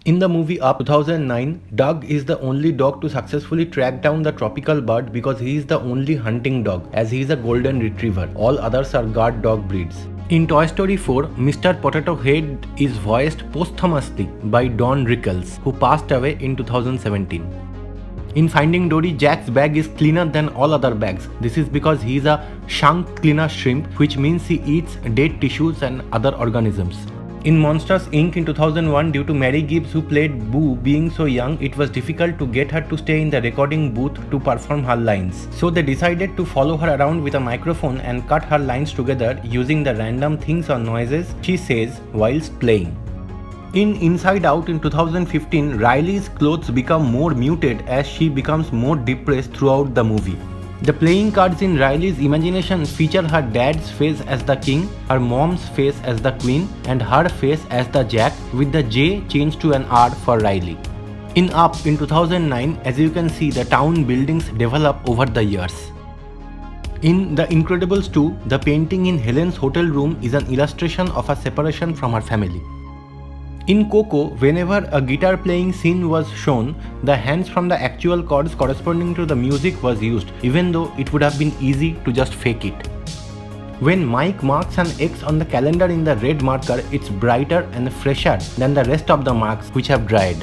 In the movie Up 2009, Doug is the only dog to successfully track down the tropical bird because he is the only hunting dog, as he is a golden retriever. All others are guard dog breeds. In Toy Story 4, Mr. Potato Head is voiced posthumously by Don Rickles, who passed away in 2017. In Finding Dory, Jack's bag is cleaner than all other bags. This is because he is a shank cleaner shrimp, which means he eats dead tissues and other organisms. In Monsters Inc. in 2001, due to Mary Gibbs, who played Boo, being so young, it was difficult to get her to stay in the recording booth to perform her lines. So they decided to follow her around with a microphone and cut her lines together using the random things or noises she says whilst playing. In Inside Out in 2015, Riley's clothes become more muted as she becomes more depressed throughout the movie. The playing cards in Riley's imagination feature her dad's face as the king, her mom's face as the queen, and her face as the jack, with the J changed to an R for Riley. In Up in 2009, as you can see, the town buildings develop over the years. In The Incredibles 2, the painting in Helen's hotel room is an illustration of a separation from her family. In Coco, whenever a guitar playing scene was shown, the hands from the actual chords corresponding to the music was used, even though it would have been easy to just fake it. When Mike marks an X on the calendar in the red marker, it's brighter and fresher than the rest of the marks which have dried.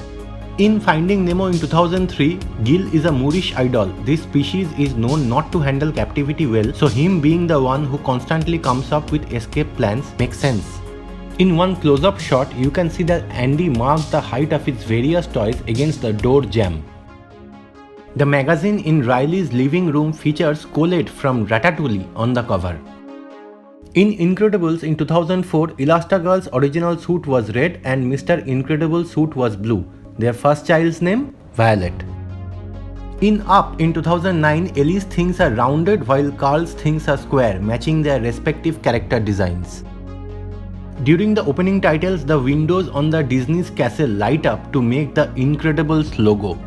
In Finding Nemo in 2003, Gil is a Moorish idol. This species is known not to handle captivity well, so him being the one who constantly comes up with escape plans makes sense. In one close-up shot, you can see that Andy marked the height of its various toys against the door jamb. The magazine in Riley's living room features Colette from Ratatouille on the cover. In Incredibles in 2004, Elastigirl's original suit was red and Mr. Incredible's suit was blue. Their first child's name? Violet. In Up in 2009, Ellie's things are rounded while Carl's things are square, matching their respective character designs. During the opening titles, the windows on the Disney's castle light up to make the Incredibles logo.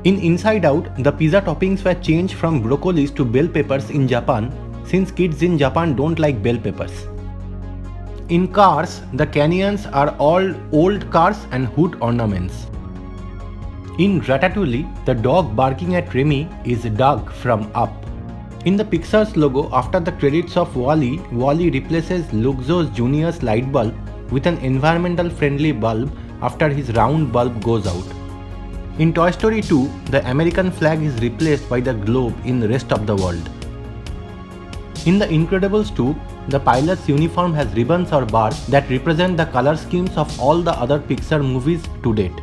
In Inside Out, the pizza toppings were changed from broccolis to bell peppers in Japan, since kids in Japan don't like bell peppers. In Cars, the canyons are all old cars and hood ornaments. In Ratatouille, the dog barking at Remy is Doug from Up. In the Pixar's logo, after the credits of WALL-E, WALL-E replaces Luxo's Junior's light bulb with an environmental friendly bulb after his round bulb goes out. In Toy Story 2, the American flag is replaced by the globe in the rest of the world. In The Incredibles 2, the pilot's uniform has ribbons or bars that represent the color schemes of all the other Pixar movies to date.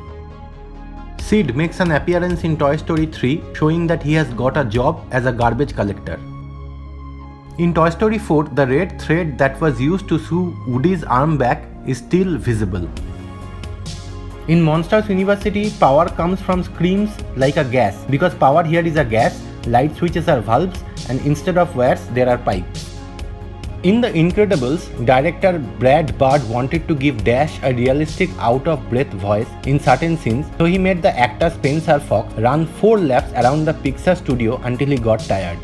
Sid makes an appearance in Toy Story 3, showing that he has got a job as a garbage collector. In Toy Story 4, the red thread that was used to sew Woody's arm back is still visible. In Monsters University, power comes from screams like a gas. Because power here is a gas, light switches are valves, and instead of wires, there are pipes. In The Incredibles, director Brad Bird wanted to give Dash a realistic out-of-breath voice in certain scenes, so he made the actor Spencer Fox run 4 laps around the Pixar studio until he got tired.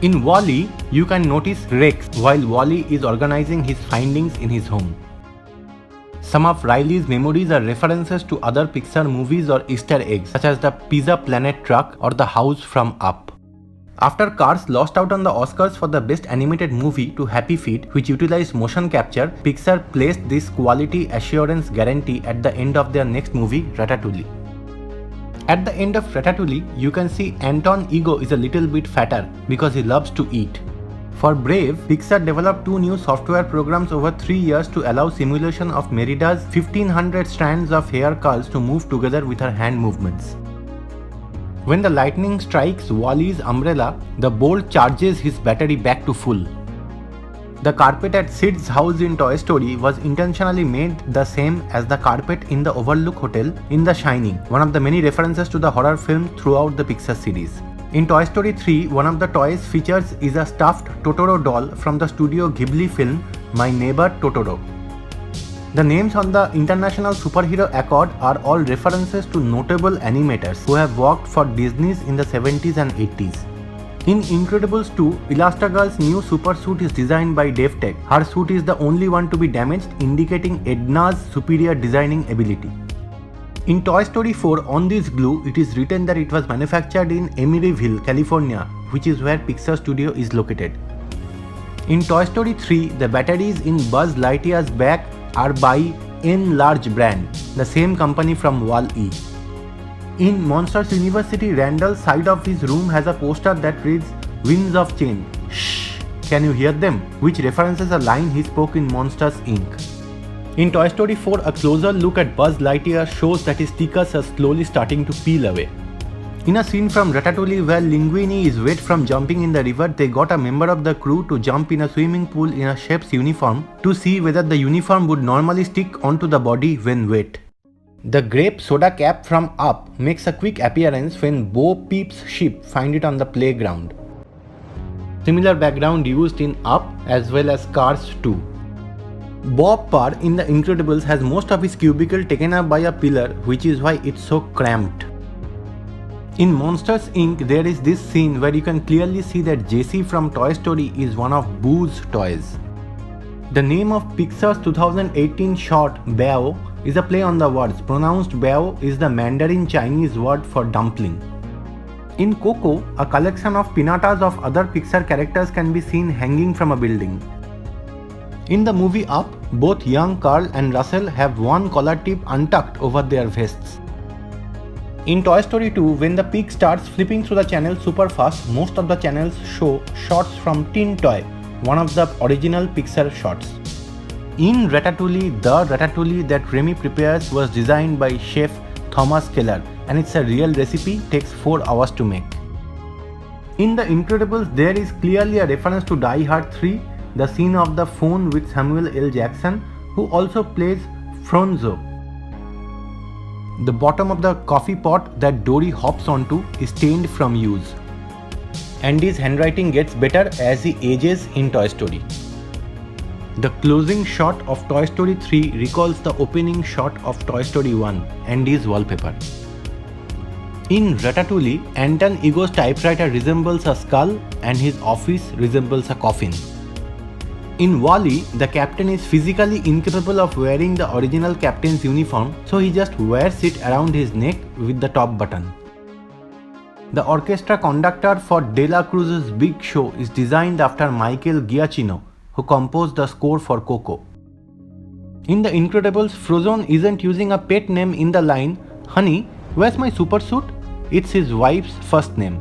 In WALL-E, you can notice Rex while WALL-E is organizing his findings in his home. Some of Riley's memories are references to other Pixar movies or Easter eggs, such as the Pizza Planet truck or the house from Up. After Cars lost out on the Oscars for the Best Animated Movie to Happy Feet, which utilized motion capture, Pixar placed this quality assurance guarantee at the end of their next movie, Ratatouille. At the end of Ratatouille, you can see Anton Ego is a little bit fatter because he loves to eat. For Brave, Pixar developed 2 new software programs over 3 years to allow simulation of Merida's 1500 strands of hair curls to move together with her hand movements. When the lightning strikes WALL-E's umbrella, the bolt charges his battery back to full. The carpet at Sid's house in Toy Story was intentionally made the same as the carpet in the Overlook Hotel in The Shining, one of the many references to the horror film throughout the Pixar series. In Toy Story 3, one of the toys features is a stuffed Totoro doll from the Studio Ghibli film My Neighbor Totoro. The names on the International Superhero Accord are all references to notable animators who have worked for Disney's in the 70s and 80s. In Incredibles 2, Elastigirl's new super suit is designed by DevTech. Her suit is the only one to be damaged, indicating Edna's superior designing ability. In Toy Story 4, on this glue, it is written that it was manufactured in Emeryville, California, which is where Pixar Studio is located. In Toy Story 3, the batteries in Buzz Lightyear's back are by N-Large brand, the same company from Wall-E. In Monsters University, Randall's side of his room has a poster that reads "Winds of Change. Shh, can you hear them?" which references a line he spoke in Monsters Inc. In Toy Story 4, a closer look at Buzz Lightyear shows that his stickers are slowly starting to peel away. In a scene from Ratatouille where Linguini is wet from jumping in the river, they got a member of the crew to jump in a swimming pool in a chef's uniform to see whether the uniform would normally stick onto the body when wet. The grape soda cap from Up makes a quick appearance when Bo Peep's ship find it on the playground. Similar background used in Up as well as Cars 2. Bob Parr in The Incredibles has most of his cubicle taken up by a pillar, which is why it's so cramped. In Monsters Inc., there is this scene where you can clearly see that Jessie from Toy Story is one of Boo's toys. The name of Pixar's 2018 short Bao is a play on the words. Pronounced Bao is the Mandarin Chinese word for dumpling. In Coco, a collection of pinatas of other Pixar characters can be seen hanging from a building. In the movie Up, both young Carl and Russell have one collar tip untucked over their vests. In Toy Story 2, when the pig starts flipping through the channel super fast, most of the channels show shots from Tin Toy, one of the original Pixar shots. In Ratatouille, the ratatouille that Remy prepares was designed by chef Thomas Keller, and it's a real recipe, takes 4 hours to make. In The Incredibles, there is clearly a reference to Die Hard 3, the scene of the phone with Samuel L. Jackson, who also plays Frunzo. The bottom of the coffee pot that Dory hops onto is stained from use. Andy's handwriting gets better as he ages in Toy Story. The closing shot of Toy Story 3 recalls the opening shot of Toy Story 1, Andy's wallpaper. In Ratatouille, Anton Ego's typewriter resembles a skull and his office resembles a coffin. In Wall-E, the captain is physically incapable of wearing the original captain's uniform, so he just wears it around his neck with the top button. The orchestra conductor for De La Cruz's Big Show is designed after Michael Giacchino, who composed the score for Coco. In The Incredibles, Frozone isn't using a pet name in the line, "Honey, where's my super suit?" It's his wife's first name.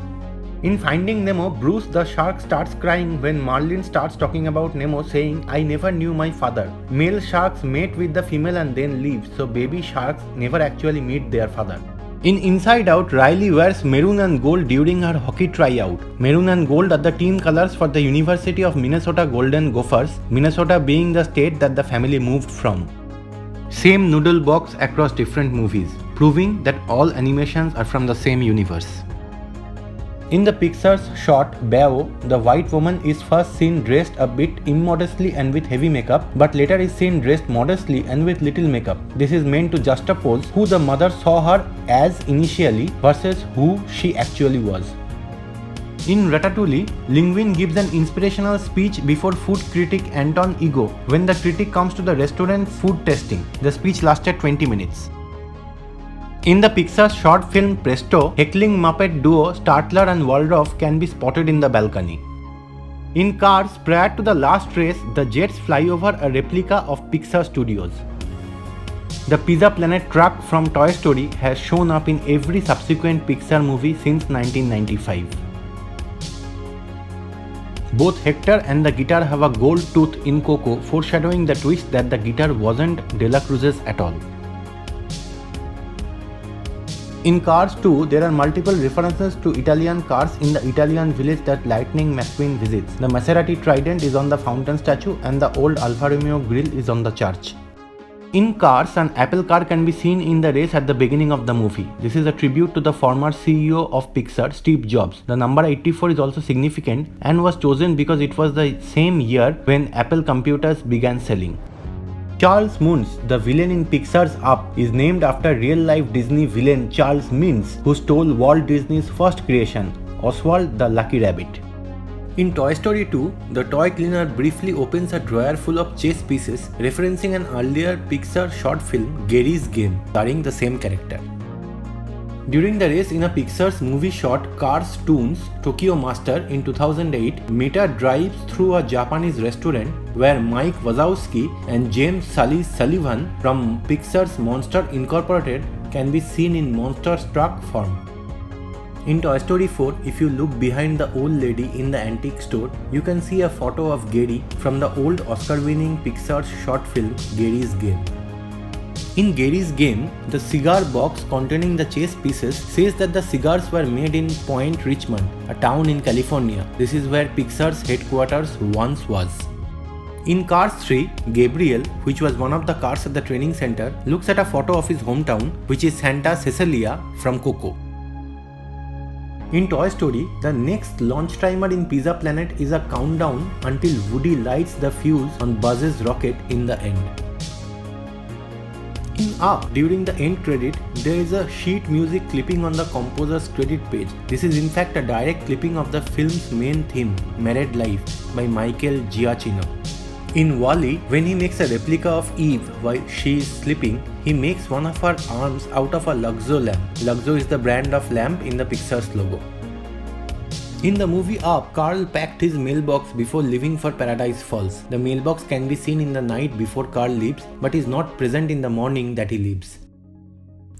In Finding Nemo, Bruce the shark starts crying when Marlin starts talking about Nemo, saying, "I never knew my father." Male sharks mate with the female and then leave, so baby sharks never actually meet their father. In Inside Out, Riley wears maroon and gold during her hockey tryout. Maroon and gold are the team colors for the University of Minnesota Golden Gophers, Minnesota being the state that the family moved from. Same noodle box across different movies, proving that all animations are from the same universe. In the Pixar's short Bao, the white woman is first seen dressed a bit immodestly and with heavy makeup, but later is seen dressed modestly and with little makeup. This is meant to juxtapose who the mother saw her as initially versus who she actually was. In Ratatouille, Linguine gives an inspirational speech before food critic Anton Ego when the critic comes to the restaurant food testing. The speech lasted 20 minutes. In the Pixar short film Presto, heckling Muppet duo Statler and Waldorf can be spotted in the balcony. In Cars, prior to the last race, the jets fly over a replica of Pixar Studios. The Pizza Planet truck from Toy Story has shown up in every subsequent Pixar movie since 1995. Both Hector and the guitar have a gold tooth in Coco, foreshadowing the twist that the guitar wasn't De La Cruz's at all. In Cars 2, there are multiple references to Italian cars in the Italian village that Lightning McQueen visits. The Maserati Trident is on the fountain statue and the old Alfa Romeo grill is on the church. In Cars, an Apple car can be seen in the race at the beginning of the movie. This is a tribute to the former CEO of Pixar, Steve Jobs. The number 84 is also significant and was chosen because it was the same year when Apple computers began selling. Charles Muntz, the villain in Pixar's Up, is named after real-life Disney villain Charles Mintz, who stole Walt Disney's first creation, Oswald the Lucky Rabbit. In Toy Story 2, the toy cleaner briefly opens a drawer full of chess pieces, referencing an earlier Pixar short film, Gary's Game, starring the same character. During the race in a Pixar's movie short Cars Toons Tokyo Master in 2008, Meta drives through a Japanese restaurant where Mike Wazowski and James Sully Sullivan from Pixar's Monster Incorporated can be seen in monster truck form. In Toy Story 4, if you look behind the old lady in the antique store, you can see a photo of Gary from the old Oscar-winning Pixar short film Gary's Game. In Gary's Game, the cigar box containing the chess pieces says that the cigars were made in Point Richmond, a town in California. This is where Pixar's headquarters once was. In Cars 3, Gabriel, which was one of the cars at the training center, looks at a photo of his hometown, which is Santa Cecilia from Coco. In Toy Story, the next launch timer in Pizza Planet is a countdown until Woody lights the fuse on Buzz's rocket in the end. In Up, during the end credit, there is a sheet music clipping on the composer's credit page. This is in fact a direct clipping of the film's main theme, Married Life, by Michael Giacchino. In WALL-E, when he makes a replica of Eve while she is sleeping, he makes one of her arms out of a Luxo lamp. Luxo is the brand of lamp in the Pixar's logo. In the movie Up, Carl packed his mailbox before leaving for Paradise Falls. The mailbox can be seen in the night before Carl leaves, but is not present in the morning that he leaves.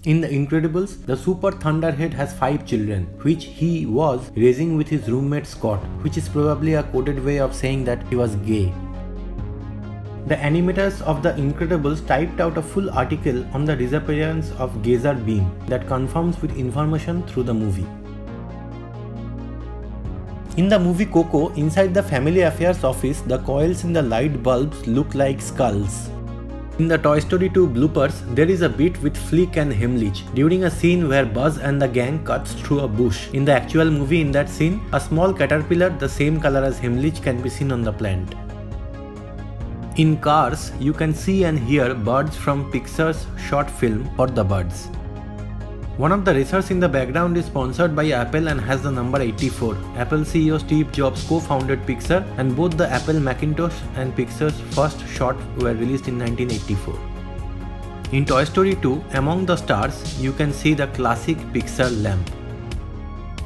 In The Incredibles, the Super Thunderhead has 5 children, which he was raising with his roommate Scott, which is probably a coded way of saying that he was gay. The animators of The Incredibles typed out a full article on the disappearance of Gazer Beam that confirms with information through the movie. In the movie Coco, inside the Family Affairs office, the coils in the light bulbs look like skulls. In the Toy Story 2 bloopers, there is a bit with Flick and Hemlich during a scene where Buzz and the gang cuts through a bush. In the actual movie, in that scene, a small caterpillar the same color as Hemlich can be seen on the plant. In Cars, you can see and hear birds from Pixar's short film For the Birds. One of the racers in the background is sponsored by Apple and has the number 84. Apple CEO Steve Jobs co-founded Pixar, and both the Apple Macintosh and Pixar's first short were released in 1984. In Toy Story 2, among the stars, you can see the classic Pixar lamp.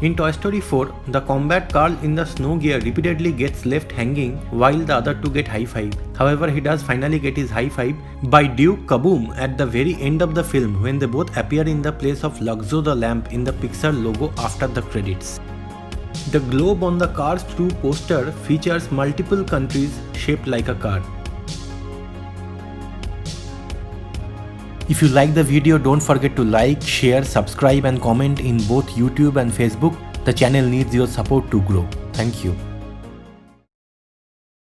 In Toy Story 4, the combat Carl in the snow gear repeatedly gets left hanging while the other two get high five. However, he does finally get his high five by Duke Kaboom at the very end of the film when they both appear in the place of Luxo the lamp in the Pixar logo after the credits. The globe on the Cars 2 poster features multiple countries shaped like a car. If you like the video, don't forget to like, share, subscribe and comment in both YouTube and Facebook. The channel needs your support to grow. Thank you.